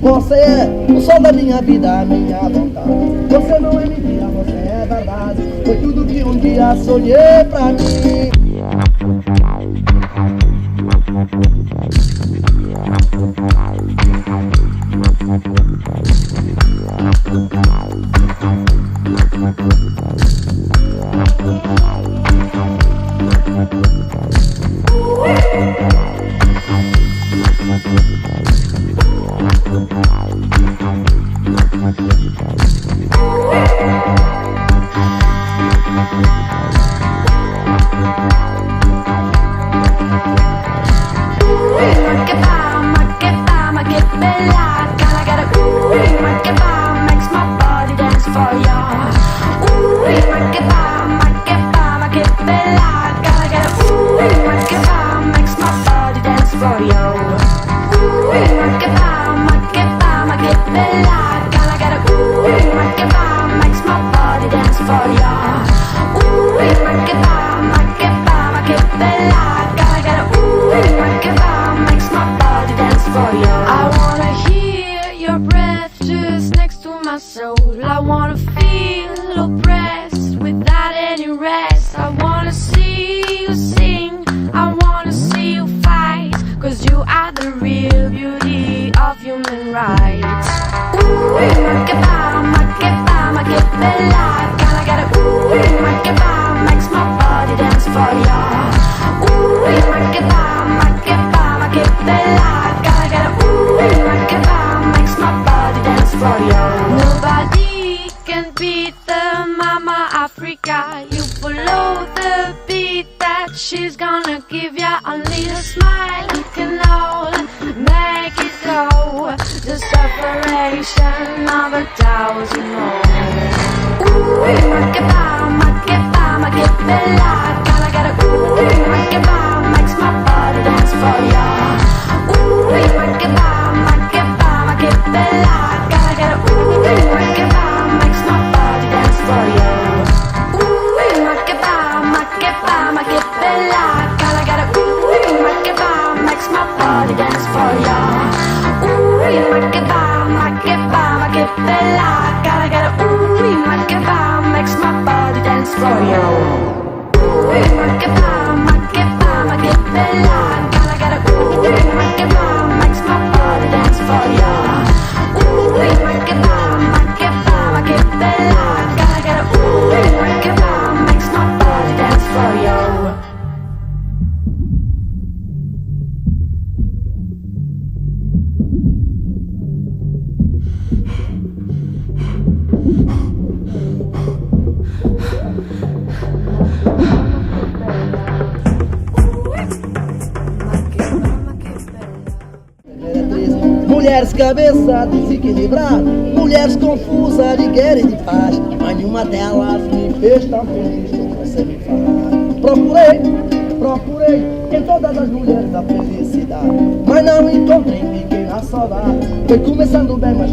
Você é o sol da minha vida, a minha vontade. Você não é mentira, você é verdade. Foi tudo que um dia sonhei pra mim. Mulheres cabeça desequilibrada, mulheres confusas de guerra e de paz, mas nenhuma delas me fez tão feliz como você me faz. Procurei em todas as mulheres a felicidade, mas não encontrei, fiquei na saudade. Foi começando bem, mas